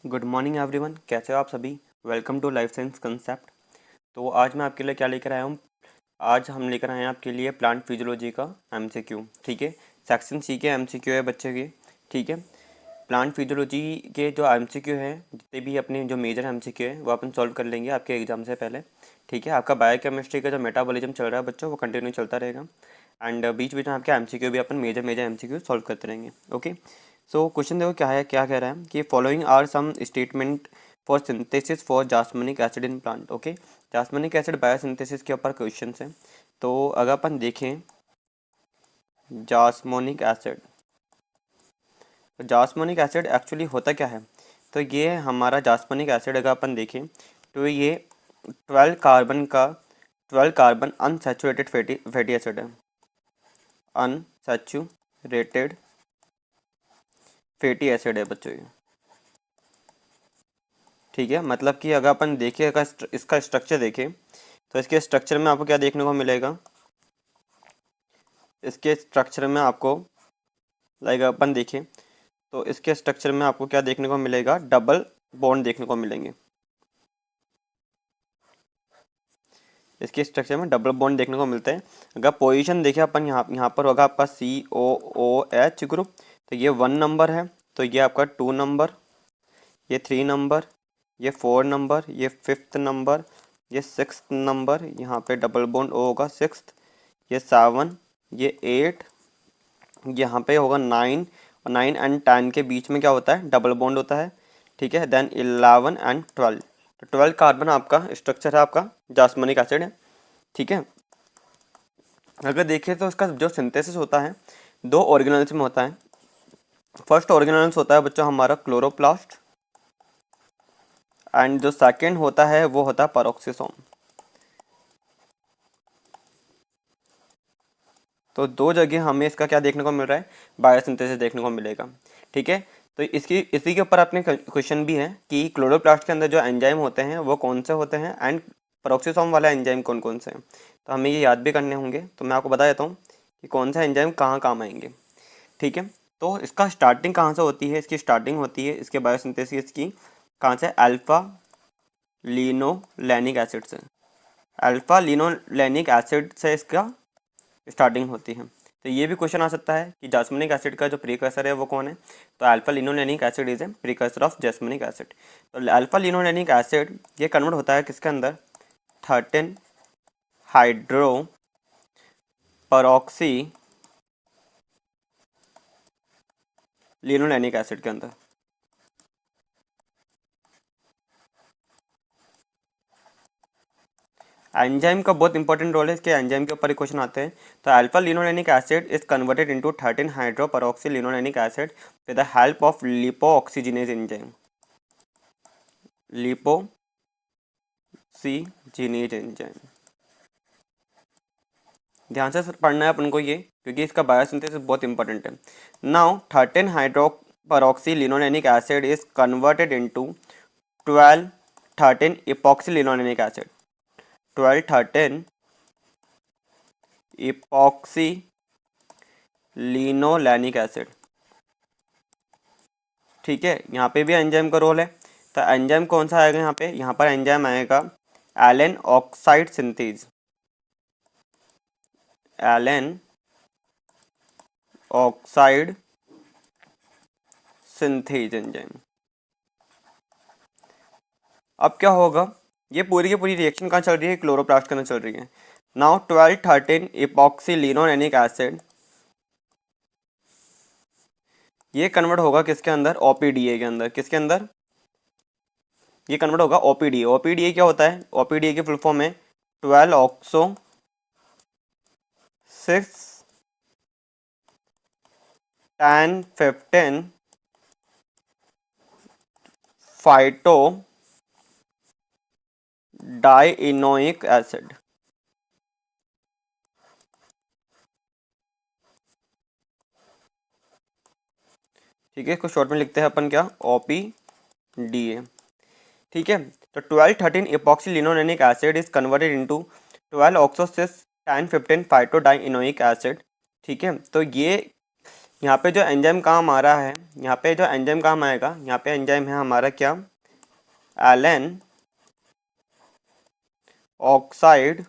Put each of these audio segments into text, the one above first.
Good morning everyone, कैसे हो आप सभी। Welcome to life science concept. तो आज मैं आपके लिए क्या लेकर आया हूँ। आज हम लेकर आए हैं आपके लिए प्लांट फिजियोलॉजी का एमसीक्यू। ठीक है, सेक्शन सी के एमसीक्यू है बच्चे के। ठीक है, प्लांट फिजियोलॉजी के जो एमसीक्यू है, जितने भी अपने जो मेजर एमसीक्यू है वो अपन सॉल्व कर लेंगे आपके एग्जाम से पहले। ठीक है, आपका बायोकेमिस्ट्री का जो मेटाबॉलिज्म चल रहा है बच्चों, वो कंटिन्यू चलता रहेगा। एंड बीच बीच में आपके एमसीक्यू भी अपन मेजर मेजर एमसीक्यू सॉल्व करते रहेंगे। ओके, सो क्वेश्चन देखो क्या है, क्या कह रहा है कि following are some statement for synthesis for jasmonic acid in plant. Okay, jasmonic acid biosynthesis के ऊपर क्वेश्चन है। तो अगर अपन देखें जास्मोनिक एसिड, तो जास्मोनिक एसिड एक्चुअली होता क्या है। तो ये हमारा जास्मोनिक एसिड अगर अपन देखें तो ये 12 कार्बन अनसैचुरेटेड फैटी एसिड है। अनसैचुरेटेड फैटी एसिड है बच्चों ये। ठीक है, मतलब कि अगर अपन देखें, अगर इसका स्ट्रक्चर देखें तो इसके स्ट्रक्चर में आपको क्या देखने को मिलेगा। इसके स्ट्रक्चर में आपको लाइक अपन देखें तो इसके स्ट्रक्चर में आपको क्या देखने को मिलेगा, डबल बॉन्ड देखने को मिलेंगे। इसके स्ट्रक्चर में डबल बॉन्ड देखने को मिलते हैं। अगर पोजीशन देखें अपन यहाँ पर होगा आपका COOH ग्रुप, तो ये 1 नंबर है। तो ये आपका 2 नंबर, ये 3 नंबर, ये 4 नंबर, ये 5th नंबर, ये 6th नंबर, यहाँ पे डबल बॉन्ड O होगा 6th, ये 7, ये 8, यहाँ पे होगा 9, और 9 एंड 10 के बीच में क्या होता है, डबल बॉन्ड होता है। ठीक है, देन 11 एंड 12, तो 12 कार्बन आपका स्ट्रक्चर है, आपका जास्मनिक एसिड है। ठीक है, अगर देखें तो इसका जो सिंथेसिस होता है 2 ऑर्गेनेल्स में होता है। फर्स्ट ऑर्गेनेल्स होता है बच्चों हमारा क्लोरोप्लास्ट, एंड जो सेकेंड होता है वो होता है पेरोक्सिसोम। तो 2 जगह हमें इसका क्या देखने को मिल रहा है, बायोसिंथेसिस देखने को मिलेगा। ठीक है, तो इसकी इसी के ऊपर अपने क्वेश्चन भी है कि क्लोरोप्लास्ट के अंदर जो एंजाइम होते हैं वो कौन से होते हैं, एंड पेरोक्सिसोम वाला एंजाइम कौन कौन से हैं। तो हमें ये याद भी करने होंगे, तो मैं आपको बता देता हूँ कि कौन सा एंजाइम कहाँ काम आएंगे। ठीक है, तो इसका स्टार्टिंग कहाँ से होती है, इसकी स्टार्टिंग होती है इसके बायोसिंथेसिस की कहाँ से, अल्फा लिनोलेनिक एसिड से। अल्फा लिनोलेनिक एसिड से इसका स्टार्टिंग होती है। तो ये भी क्वेश्चन आ सकता है कि जास्मिनिक एसिड का जो प्रीकर्सर है वो कौन है। तो alpha linolenic acid is a precursor of jasmonic acid. तो अल्फा लिनोलेनिक एसिड ये कन्वर्ट होता है किसके अंदर, 13 हाइड्रो परऑक्सी लिनोलेनिक एसिड के अंदर। एंजाइम का बहुत इंपॉर्टेंट रोल है, इसके एंजाइम के ऊपर ही क्वेश्चन आते हैं। तो alpha linolenic acid is converted into 13 hydro परऑक्सी linolenic acid with the help of lipoxygenase enzyme. Lipoxygenase enzyme, ध्यान से पढ़ना है अपन को ये, क्योंकि इसका बायोसिंथेसिस बहुत इंपॉर्टेंट है। Now 13 hydro परऑक्सी linolenic acid is converted into 12 13 epoxy linolenic acid. 12 13 epoxy linolenic acid. ठीक है, यहाँ पे भी एंजाइम का रोल है। तो एंजाइम कौन सा आएगा यहाँ पर एंजाइम आएगा allene oxide synthase. Allene oxide synthase enzyme. अब क्या होगा, ये पूरी की पूरी रिएक्शन कहाँ चल रही है, क्लोरोप्लास्ट के अंदर चल रही है। नाउ 12 13 इपॉक्सी लिनोलेनिक एसिड ये कन्वर्ट होगा किसके अंदर, OPDA के अंदर। किसके अंदर, ये कन्वर्ट होगा OPDA। OPDA क्या होता है, OPDA की फुल फॉर्म है 12 ऑक्सो 6 10 15 फाइटो डाइइनोइक एसिड। ठीक है, इसको शॉर्ट में लिखते हैं अपन क्या, OPDA। ठीक है, तो 12 13 epoxy linolenic acid is converted into 12 oxo 6 10 15 phyto dienoic acid. ठीक है, तो ये यहाँ पे जो एंजाइम काम आ रहा है, यहाँ पे जो एंजाइम काम आएगा, यहाँ पे एंजाइम है हमारा क्या, एलन ऑक्साइड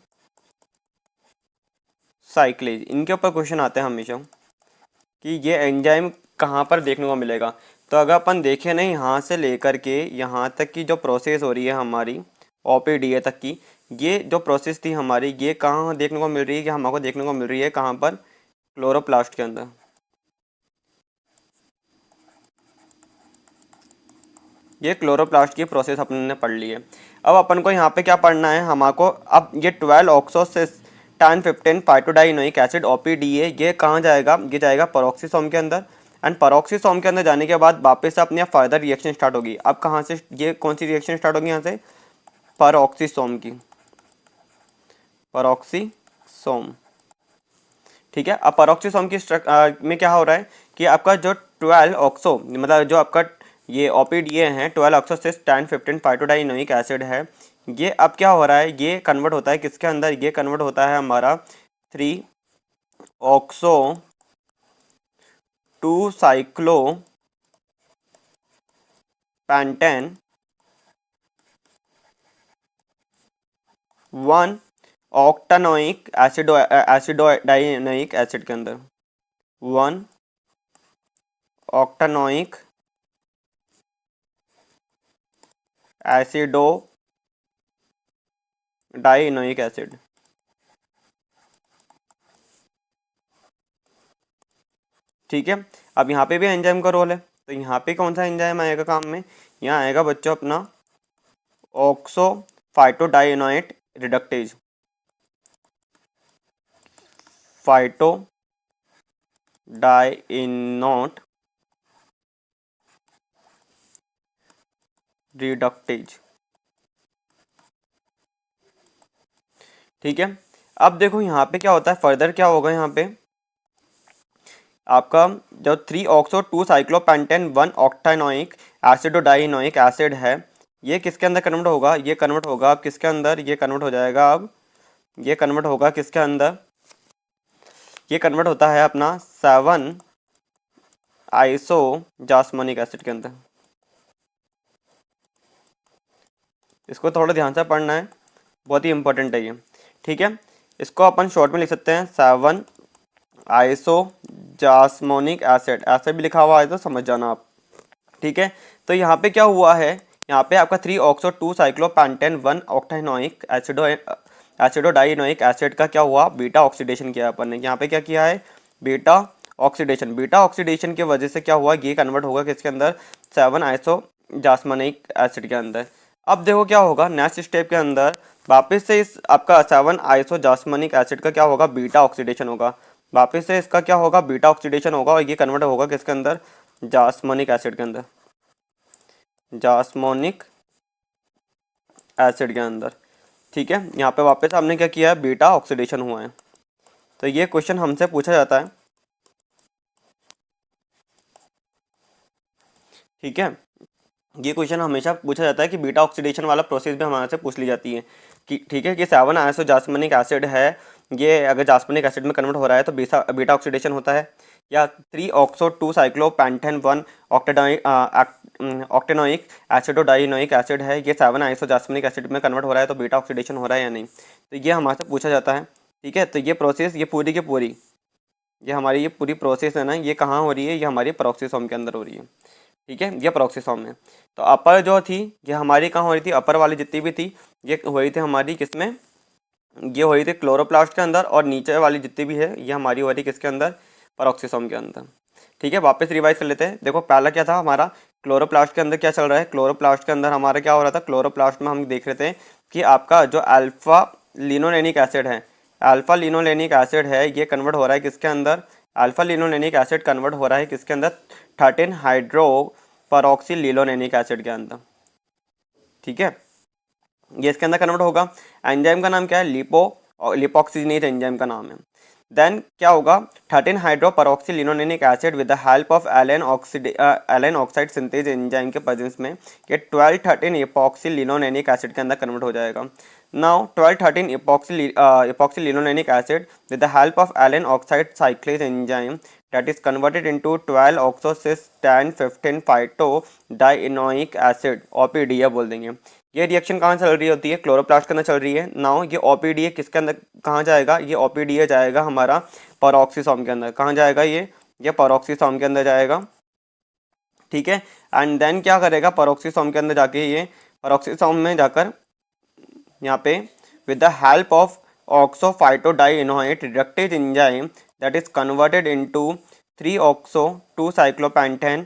साइक्लेज। इनके ऊपर क्वेश्चन आते हैं हमेशा कि ये एंजाइम कहाँ पर देखने को मिलेगा। तो अगर अपन देखें ना, यहाँ से लेकर के यहाँ तक की जो प्रोसेस हो रही है हमारी ओपीडीए तक की, ये जो प्रोसेस थी हमारी, ये कहाँ देखने को मिल रही है, कि हमको देखने को मिल रही है कहाँ पर, क्लोरोप्लास्ट के अंदर। ये क्लोरोप्लास्ट की प्रोसेस अपन ने पढ़ ली है। अब अपन को यहाँ पे क्या पढ़ना है, हमको अब ये 12 ऑक्सोसिस 10-15 फाइटोडाइनोइक एसिड ओपीडीए, ये कहाँ जाएगा, ये जाएगा पेरोक्सिसोम के अंदर। एंड पेरोक्सिसोम के अंदर जाने के बाद वापस से अपनी फर्दर रिएक्शन स्टार्ट होगी। अब कहाँ से, ये कौन सी रिएक्शन स्टार्ट होगी, यहाँ से पेरोक्सिसोम की, पेरोक्सिसोम। ठीक है। अब पेरोक्सिसोम की में क्या हो रहा है कि आपका जो 12 ऑक्सो, मतलब जो आपका ये ओपीडीए है 12 ऑक्सो सिस 10-15 फाइटोडाइनोइक एसिड है, ये अब क्या हो रहा है, ये कन्वर्ट होता है किसके अंदर, ये कन्वर्ट होता है हमारा 3 ऑक्सो 2 साइक्लो पेंटेन 1 ऑक्टानोइक एसिडोडाइनोइक एसिड के अंदर, 1 ऑक्टानोइक एसिडोडाइनोइक एसिड। ठीक है। अब यहाँ पे भी एंजाइम का रोल है, तो यहाँ पे कौन सा एंजाइम आएगा काम में, यहाँ आएगा बच्चों अपना ऑक्सो फाइटोडाइनोइट रिडक्टेज, फाइटोडाइनोट रिडक्टेज। ठीक है। अब देखो यहाँ पे क्या होता है, फर्दर क्या होगा, यहाँ पे आपका जो 3 ऑक्सो 2 साइक्लोपेंटेन 1 ऑक्टानोइक एसिडोडाइनोइक एसिड है, ये किसके अंदर कन्वर्ट होगा, ये कन्वर्ट होगा अब किसके अंदर, ये कन्वर्ट हो जाएगा अब, ये कन्वर्ट होगा किसके अंदर, ये कन्वर्ट होता है अपना 7 आइसो जास्मनिक एसिड के अंदर। इसको थोड़ा ध्यान से पढ़ना है, बहुत ही इंपॉर्टेंट है ये। ठीक है। इसको अपन शॉर्ट में लिख सकते हैं 7 आइसो जास्मोनिक एसिड, ऐसे भी लिखा हुआ है तो समझ जाना आप। ठीक है। तो यहाँ पे क्या हुआ है, यहाँ पे आपका 3 ऑक्सो 2 साइक्लोपेंटेन 1 ऑक्टानोइक एसिडोडाइनोइक एसिड का क्या हुआ, बीटा ऑक्सीडेशन किया अपन ने। यहाँ पे क्या किया है, बीटा ऑक्सीडेशन। बीटा ऑक्सीडेशन की वजह से क्या हुआ, ये कन्वर्ट होगा किसके अंदर, 7 आइसो जास्मोनिक एसिड के अंदर। अब देखो क्या होगा नेक्स्ट स्टेप के अंदर, वापस से इस आपका 7 आइसो जास्मोनिक एसिड का क्या होगा, बीटा ऑक्सीडेशन होगा। वापस से इसका क्या होगा, बीटा ऑक्सीडेशन होगा, और ये कन्वर्ट होगा किसके अंदर, जास्मोनिक एसिड के अंदर, जास्मोनिक एसिड के अंदर। ठीक है। यहाँ पे वापस हमने क्या किया है, बीटा ऑक्सीडेशन हुआ है। तो ये क्वेश्चन हमसे पूछा जाता है। ठीक है। ये क्वेश्चन हमेशा पूछा जाता है कि बीटा ऑक्सीडेशन वाला प्रोसेस भी हमारे से पूछ ली जाती है कि ठीक है कि 7 आइसो जास्मनिक एसिड है, ये अगर जास्मनिक एसिड में कन्वर्ट हो रहा है तो बीटा ऑक्सीडेशन होता है, या 3 ऑक्सो 2 साइक्लोपेंटेन 1 ऑक्टेनोइक एसिडोडाइनोइक एसिड है, ये 7 आइसो जास्मनिक एसिड में कन्वर्ट हो रहा है तो बीटा ऑक्सीडेशन हो रहा है या नहीं। तो ये हमारे से पूछा जाता है। ठीक है। तो ये प्रोसेस, ये पूरी की पूरी, ये हमारी ये पूरी प्रोसेस है ना, ये कहाँ हो रही है, ये हमारी पेरोक्सिसोम के अंदर हो रही है। ठीक है। ये पेरोक्सिसोम में। तो अपर जो थी ये हमारी कहाँ हो रही थी, अपर वाली जितनी भी थी ये हो रही थी हमारी किसमें, ये हो रही थी क्लोरोप्लास्ट के अंदर, और नीचे वाली जितनी भी है ये हमारी हो रही किसके अंदर, पेरोक्सिसोम के अंदर। ठीक है। वापस रिवाइज कर लेते हैं। देखो पहला क्या था हमारा, क्लोरोप्लास्ट के अंदर क्या चल रहा है, क्लोरोप्लास्ट के अंदर हमारा क्या हो रहा था, क्लोरोप्लास्ट में हम देख रहे थे कि आपका जो अल्फा लिनोलेनिक एसिड है, अल्फा लिनोलेनिक एसिड है, ये कन्वर्ट हो रहा है किसके अंदर, अल्फा लिनोलेनिक एसिड कन्वर्ट हो रहा है किसके अंदर, 13 हाइड्रो परऑक्सी लिनोलेनिक एसिड के अंदर। ठीक है। ये इसके अंदर कन्वर्ट होगा। एंजाइम का नाम क्या है, लिपोक्सिजनेज एंजाइम का नाम है। देन क्या होगा, 13 hydro परऑक्सी linolenic acid with the help of allene oxide synthase enzyme के प्रेजेंस में ये 12-13 इपॉक्सी लिनोलेनिक एसिड के अंदर कन्वर्ट हो जाएगा। Now 12-13 epoxy linolenic acid with the help of allene oxide cyclase enzyme that is converted into 12 oxo cis 10 15 phyto dienoic acid OPDA बोल देंगे। ये रिएक्शन कहाँ चल रही होती है, क्लोरोप्लास्ट के अंदर चल रही है। नाउ ये OPDA किसके अंदर कहाँ जाएगा, ये OPDA जाएगा हमारा पेरोक्सीसोम के अंदर। कहाँ जाएगा ये पेरोक्सीसोम के अंदर जाएगा, ठीक है। एंड देन क्या करेगा, पेरोक्सीसोम के अंदर जाके ये पेरोक्सीसोम में जाकर यहाँ पे with the help of oxophytodienoate reductase enzyme that is converted into 3-oxo-2-cyclopentane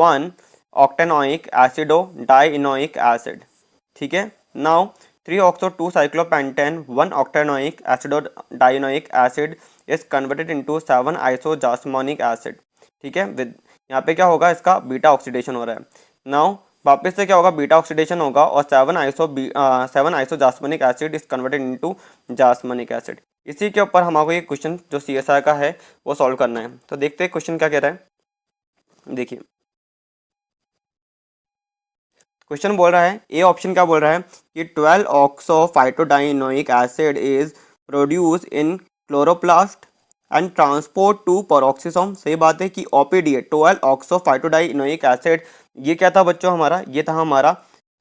1-octanoic acido-dienoic acid, ठीक है। Now 3-oxo-2-cyclopentane 1-octanoic acido-dienoic acid is converted into 7-isojasmonic acid, ठीक है। विद यहाँ पे क्या होगा, इसका बीटा ऑक्सीडेशन हो रहा है। नाउ वापस से क्या होगा, बीटा ऑक्सीडेशन होगा और 7 isojasmonic acid is converted into jasmonic acid. इसी के ऊपर हमारे ये क्वेश्चन जो CSI का है वो सॉल्व करना है। तो देखते हैं क्वेश्चन क्या कह रहा है। देखिए क्वेश्चन बोल रहा है, ए ऑप्शन क्या बोल रहा है कि 12 oxo phytodienoic acid is produce in chloroplast and transport to peroxisome. सही बात है कि OPDA 12 ऑक्सो फाइटोडाइनोइक एसिड ये क्या था बच्चों हमारा, ये था हमारा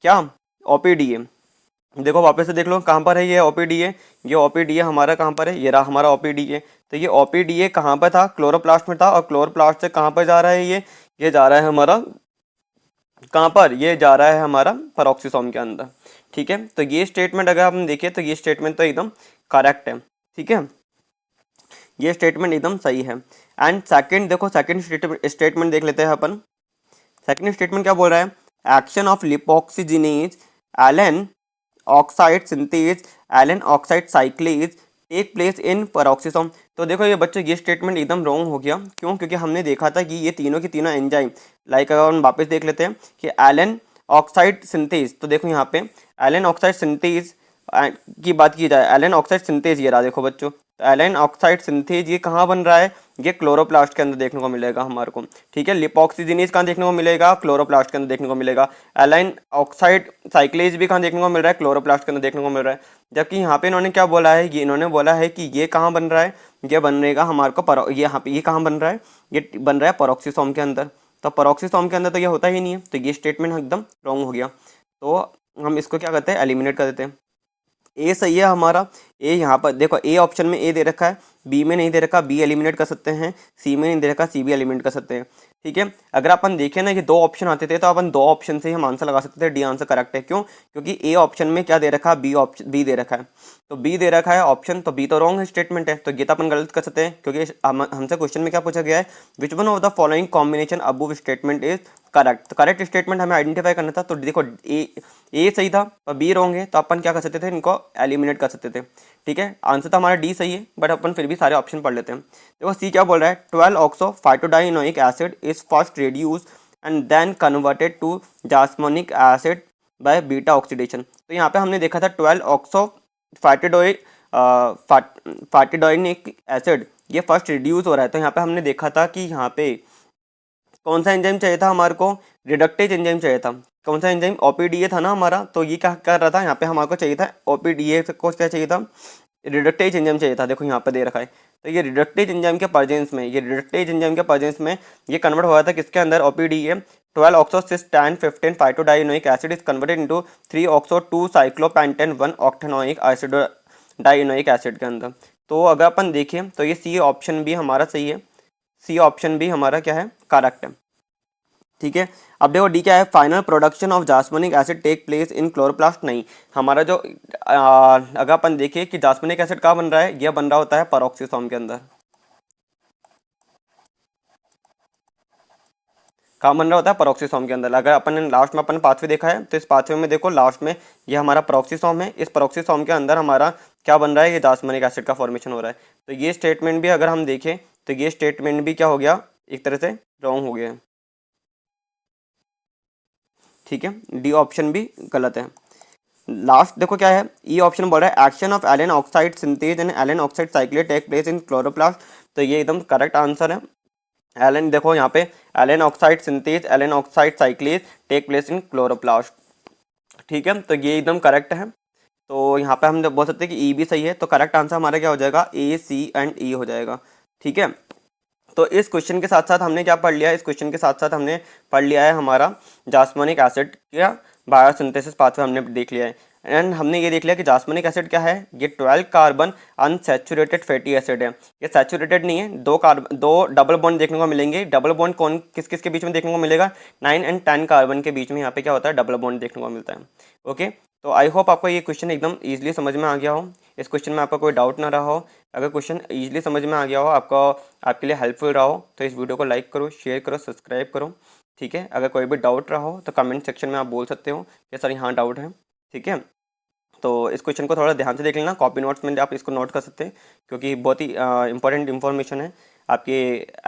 क्या OPDA। देखो वापस से देख लो कहाँ पर है ये OPDA, ये OPDA हमारा कहाँ पर है, ये रहा हमारा OPDA। तो ये OPDA कहाँ पर था, क्लोरोप्लास्ट में था, और क्लोरोप्लास्ट से कहाँ पर जा रहा है ये जा रहा है हमारा कहाँ पर, ये जा रहा है हमारा पेरोक्सीसोम के अंदर, ठीक है। तो ये स्टेटमेंट अगर हम देखें तो ये स्टेटमेंट तो एकदम करेक्ट है, ठीक है, ये स्टेटमेंट एकदम सही है। एंड सेकंड देखो, सेकंड स्टेटमेंट देख लेते हैं अपन। सेकंड स्टेटमेंट क्या बोल रहा है, action of lipoxygenase allene oxide synthase allene oxide cyclase take place in peroxisome. तो देखो ये बच्चों ये स्टेटमेंट एकदम रॉन्ग हो गया। क्यों, क्योंकि हमने देखा था कि ये तीनों की तीनों एंजाइम, लाइक अगर हम वापस देख लेते हैं कि एलन ऑक्साइड सिंथेज, तो देखो यहाँ पे एलन ऑक्साइड सिंथेज की बात की जाए, एलन ऑक्साइड सिंथेज ये रहा देखो बच्चों, तो एलन ऑक्साइड सिंथेज ये कहाँ बन रहा है, ये क्लोरोप्लास्ट के अंदर देखने को मिलेगा हमारे को, ठीक है। लिपोक्सिजीनेज कहाँ देखने को मिलेगा, क्लोरोप्लास्ट के अंदर देखने को मिलेगा। एलाइन ऑक्साइड साइक्लेज भी कहाँ देखने को मिल रहा है, क्लोरोप्लास्ट के अंदर देखने को मिल रहा है। जबकि यहाँ पे इन्होंने क्या बोला है, ये इन्होंने बोला है कि ये कहाँ बन रहा है, ये बनेगा हमारे को ये यहाँ पे ये कहाँ बन रहा है, ये बन रहा है पेरोक्सीसोम के अंदर। तो पेरोक्सीसोम के अंदर तो ये होता ही नहीं है, तो ये स्टेटमेंट एकदम रॉन्ग हो गया। तो हम इसको क्या करते हैं, एलिमिनेट कर देते हैं। ए सही है हमारा, ए यहाँ पर देखो ए ऑप्शन में ए दे रखा है, बी में नहीं दे रखा, बी एलिमिनेट कर सकते हैं, सी में नहीं दे रखा, सी भी एलिमिनेट कर सकते हैं, ठीक है। अगर अपन देखें ना कि दो ऑप्शन आते थे तो अपन दो ऑप्शन से ही हम आंसर लगा सकते थे, डी आंसर करेक्ट है। क्यों, क्योंकि ए ऑप्शन में क्या दे रखा है, बी दे रखा है, तो बी दे रखा है ऑप्शन, तो बी तो रॉन्ग स्टेटमेंट है, तो ये तो अपन गलत कर सकते हैं। क्योंकि हमसे क्वेश्चन में क्या पूछा गया है, which one of the following combination above statement is correct. तो करेक्ट स्टेटमेंट हमें आइडेंटिफाई करना था। तो देखो ए सही था और बी रॉन्ग है, तो अपन क्या कर सकते थे, इनको एलिमिनेट कर सकते थे, ठीक है। आंसर तो हमारा डी सही है, बट अपन फिर भी सारे ऑप्शन पढ़ लेते हैं। देखो सी क्या बोल रहा है, 12 oxo phytodienoic acid is first reduce and then converted to jasmonic acid by beta oxidation. तो यहाँ पे हमने देखा था 12 ऑक्सो फाइटोडाइनिक एसिड ये फर्स्ट रिड्यूस हो रहा है। तो यहाँ पे हमने देखा था कि यहाँ पे कौन सा एंजाइम चाहिए था हमारे को, रिडक्टेज एंजाइम चाहिए था। कौन सा एंजाइम, OPDA था ना हमारा। तो ये क्या कर रहा था, यहाँ पे हमारे को चाहिए था OPDA को क्या चाहिए था, रिडक्टेज एंजाइम चाहिए था। देखो यहाँ पे दे रखा है, तो ये रिडक्टेज एंजाइम के प्रेजेंस में, ये रिडक्टेज एंजाइम के प्रेजेंस में ये कन्वर्ट हुआ था किसके अंदर, OPDA 12 oxo cis 10 15 phytodienoic acid is converted into 3 oxo 2 cyclopentane 1 octanoic acid dienoic acid के अंदर। तो अगर अपन देखें तो ये सी ऑप्शन भी हमारा सही है, सी ऑप्शन भी हमारा क्या है, करेक्ट है, ठीक है। अब देखो डी क्या है, final production of jasmonic acid take place in chloroplast. नहीं, हमारा जो अगर अपन देखें कि जास्मनिक एसिड कहाँ बन रहा है, यह बन रहा होता है पेरोक्सीसोम के अंदर। कहाँ बन रहा होता है, पेरोक्सीसोम के अंदर। अगर अपन ने लास्ट में अपन पाथवे देखा है तो इस पाथवे में देखो लास्ट में ये हमारा पेरोक्सीसोम है, इस पेरोक्सीसोम के अंदर हमारा क्या बन रहा है, ये जास्मनिक एसिड का फॉर्मेशन हो रहा है। तो ये स्टेटमेंट भी अगर हम देखें तो ये स्टेटमेंट भी क्या हो गया, एक तरह से रॉन्ग हो गया, ठीक है। डी ऑप्शन भी गलत है। लास्ट देखो क्या है, ई ऑप्शन बोल रहा है action of allene oxide synthase and allene oxide cyclase take place in chloroplast. तो ये एकदम करेक्ट आंसर है। एलन देखो यहाँ पे allene oxide synthase allene oxide cyclase take place in chloroplast, ठीक है। तो ये एकदम करेक्ट है। तो यहाँ पे हम बोल सकते हैं कि ई भी सही है। तो करेक्ट आंसर हमारा क्या हो जाएगा, A, C एंड E हो जाएगा, ठीक है। तो इस क्वेश्चन के साथ साथ हमने क्या पढ़ लिया है, इस क्वेश्चन के साथ साथ हमने पढ़ लिया है हमारा जास्मानिक एसिड का बायोसिंथेसिस पाथवे हमने देख लिया है। एंड हमने ये देख लिया कि जास्मानिक एसिड क्या है, ये 12 कार्बन अनसैचुरेटेड फैटी एसिड है। ये सैचुरेटेड नहीं है, दो डबल बॉन्ड देखने को मिलेंगे। डबल बॉन्ड कौन किस किस के बीच में देखने को मिलेगा, 9 एंड 10 कार्बन के बीच में यहाँ पे क्या होता है, डबल बॉन्ड देखने को मिलता है। ओके, तो आई होप आपको ये क्वेश्चन एकदम ईजिली समझ में आ गया हो, इस क्वेश्चन में आपका कोई डाउट ना रहा हो। अगर क्वेश्चन ईजिली समझ में आ गया हो, आपका आपके लिए हेल्पफुल रहा हो, तो इस वीडियो को लाइक करो, शेयर करो, सब्सक्राइब करो। ठीक है, अगर कोई भी डाउट रहा हो तो कमेंट सेक्शन में आप बोल सकते हो कि सर यहाँ डाउट है। ठीक है, तो इस क्वेश्चन को थोड़ा ध्यान से देख लेना, कॉपी नोट्स में आप इसको नोट कर सकते हैं, क्योंकि बहुत ही इंपॉर्टेंट इन्फॉर्मेशन है आपके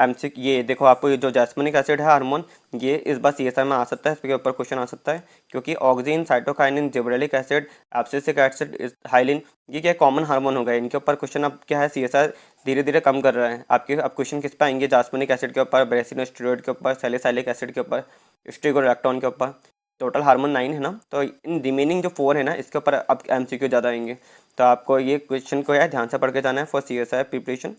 एमसी। ये देखो, आपको ये जो जैस्मिनिक एसिड है हार्मोन, ये इस बार सीएसआई में आ सकता है, इसके ऊपर क्वेश्चन आ सकता है, क्योंकि oxygen, cytokinin, gibberellic acid, abscisic acid, hyaline, ये क्या कॉमन हार्मोन हो गए, इनके ऊपर क्वेश्चन अब क्या है सीएसआई धीरे धीरे कम कर रहा है आपके। अब क्वेश्चन किस पे आएंगे, जैस्मिनिक एसिड के ऊपर, ब्रेसिनोस्टेरॉइड के ऊपर, सैलिसाइलिक एसिड के ऊपर, स्टिगोलैक्टोन के ऊपर। टोटल हार्मोन 9 है ना, तो इन रिमेनिंग जो 4 है ना, इसके ऊपर अब एमसीक्यू ज़्यादा आएंगे। तो आपको ये क्वेश्चन को है ध्यान से पढ़ के जाना है फॉर सीएसआई प्रिपरेशन।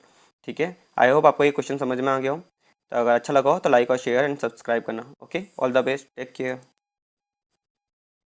ठीक है, आई होप आपको ये क्वेश्चन समझ में आ गया हो। तो अगर अच्छा लगा हो तो लाइक और शेयर एंड सब्सक्राइब करना। Okay, all the best, take care.